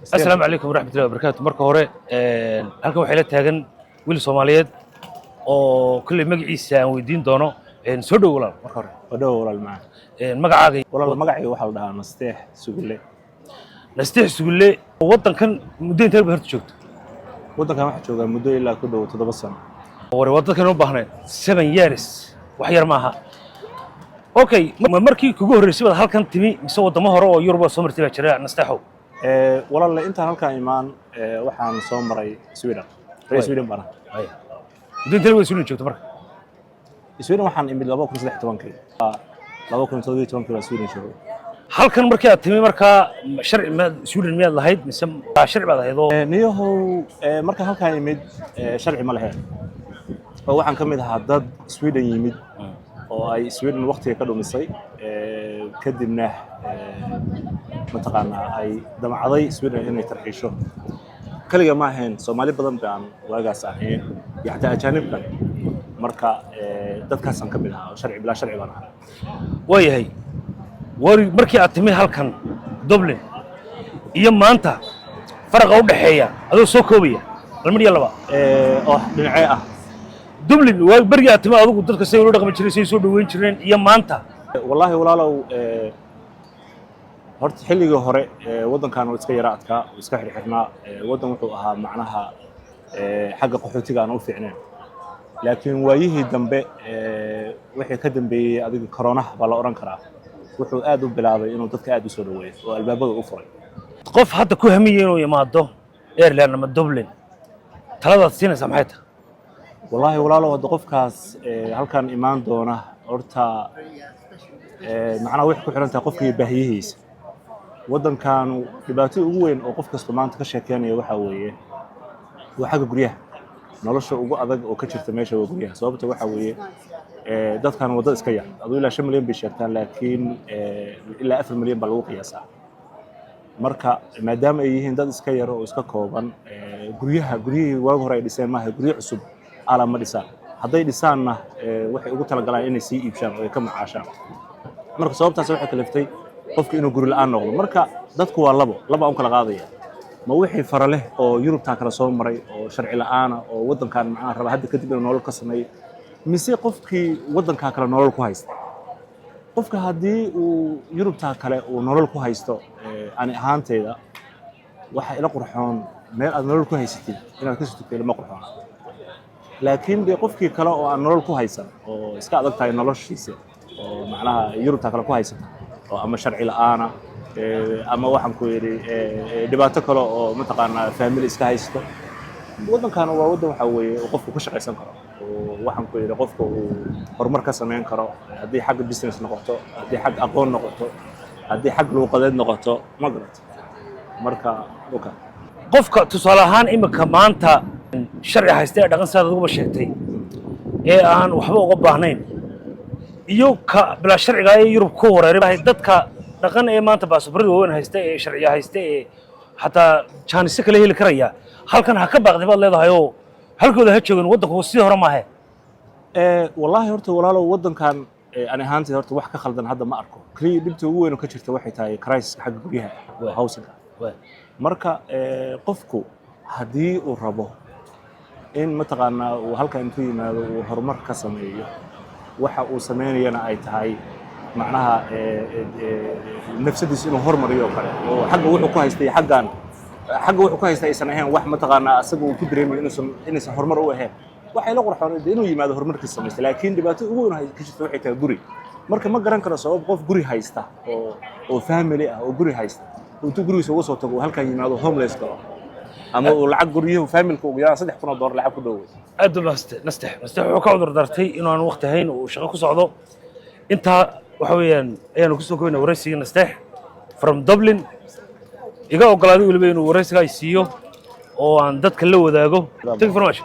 السلام عليكم ورحمة الله وبركاته. marka hore halkan waxay la taagan wiil Soomaaliyeed oo kulli magaciisa aan weydiin doono soo dhaw walaal marka hore. ودو ولا المعنى magacaaga ولا المقعي وحول ده نستيح سجله nasteex sugulle wadankan muddo intee ba horta joogto وده كان واحد شو مدة إلا كده تدبسنا hore wadankan u baahnay 7 years wax yar maaha okay markii kugu horeysay wada halkan timi mise wadamo hore oo Yurub soo martay baa jira nasteexo ولا اللي أنت هالكا إيمان وحنا صومري سويدن رئيس سويدن برا muddo intee ba Sweden joogto marka سويدن وحنا إمد لابوكم سلاح توانكي لابوكم تودي توانكي بسويدن شو halkan markii aad timi marka sharci ma Sweden miyaad lahayd mise sharci baad ahayd oo نيوه مركز هالكا إمد شرعي ملهي وحنا كمد هادد سويدن يمد oo ay Sweden waqtiga ka dhumisay kadibna mataqaana ay damacday Sweden inay tarxiisho kaliya ma ahayn Soomaali badan baan waagaas ahayn yaxta ajaanibka marka dadkaas aan ka mid ahaa sharci bila sharci baan ahaa waayahay markii aad timi halkan Dublin iyo maanta faraqa u dhaxeeya adoo soo koobaya almariya laba oo dhinacay ah Dublin waa bariga timi adigu dadka say u dhaqmi jiray say soo dhaweyn jireen iyo maanta wallahi walaalow horta xilligii hore wadankan oo iska yara adkaa oo iska xirxirnaa wadan wuxuu ahaa macnaha xagga qaxootiga aan u fiicneen laakiin waayihii dambe wixii ka dambeeyay adiga corona baa la oran karaa wuxuu aad u bilaabay inuu dadka aad u soo dhaweeyo oo albaabada u furay qof hadda ku hamiyay inuu yimaado Ireland ama Dublin taladaad siinaysaa maxay tahay والله ولا لو هاد قفكاس halkan imaan doona horta macna wax ku xiran tahay qofkii baahiyihiis wadankan dhibaato ugu weyn oo qof kasta maanta ka sheekeynaya waxa weeye waa xagga guryaha nolosha ugu adag oo ka jirta meesha waa guryaha sababta waxa weeye dadkan wadada iska yar adoo ilaa 5 milyan bay sheegtaan laakiin ilaa 4 milyan baa lagu qiyaasaa marka maadaama ay yihiin dad iska yar oo iska kooban guriyihii waag hore ay dhiseen maaha guryo cusub ala ma dhisaan haday dhisaanna waxay ugu tala galaan inay sii iibshaan oo ay ka macaashaan marka sababtaas waxay kaliftay qofka inuu guri la'aan noqdo marka dadku waa laba aan kala qaadaya ma wixii farale oo Yurubta kala soo maray oo sharci la'aan oo wadankan macaan raba hadda kadib inuu nolol ka sameeyo mise qofkii wadanka kala nolol ku haysta qofka hadii uu Yurubta kale uu nolol ku haysto ani ahaantayda waxa ila qurxoon meel aad nolol ku haysatid inaad ka soo tagto ma qurxoon laakiin bi qofkii kale oo aan nolol ku haysan oo iska adag tahay noloshiisa oo macnaha Yurubta kale ku haysata oo ama sharci la'aana ama waxaan ku yiri dhibaato kale oo mataqaana family iska haysto wadankan waa wadan waxa weeye qofku ka shaqeysan karo oo waxaan ku yiri qofku uu horumar ka sameyn karo hadii xagga business noqoto hadii xag aqoon noqoto hadii xag luqadeed noqoto ma garato marka qofka tusaale ahaan imika maanta sharci haystay dhaqan saad ugu sheegtay ee aan waxba uga baahnayn iyo ka bila sharciga ay Yurub ku wareeray dadka dhaqan ee maanta baasaboorada weyn haystay ee sharci haystay ee hataa chance kale heli karaya halkan ha ka baaqday baad leedahay oo halkooda ha joogan wadanku sidii hore ma aha wallahi horta walaalo wadankan ani ahaantii horta wax ka khaldan hadda ma arko kaliya dhibta ugu weyn oo ka jirta waxay tahay crisis xagga guryaha housing marka qofku hadii uu rabo in mataqaana uu halkan intuu yimaado uu horumar ka sameeyo waxa uu sameynayana ay tahay macnaha nafsadiisa inuu hormariyo kale oo xagga wuxuu ku haystay xagga wuxuu ku haystay aysan ahayn wax mataqaana asaga uu ku dareemayo inaysan horumar u ahayn waxay la qurxoonay inuu yimaado horumarkiisa sameeyo laakiin dhibaato ugu weyn ka jirta waxay tahay guri marka ma garan karo sabab qof guri haysta oo family ah oo guri haysta intuu gurigiisa uga soo tago halkan yimaado homeless karo ama uu lacag guriyo family-ka ugu yaraan $3,000 lacag ku dhaway aad u nasteex wuxuu ka cudur dartay inuu aan waqti hayn oo shaqo ku socdo inta waxa weeyaan ayaan ku soo goynaa waraysiga nasteex from Dublin iga ogolaaday waliba inuu waraysiga ay siiyo oo aan dadka la wadaago thank you very much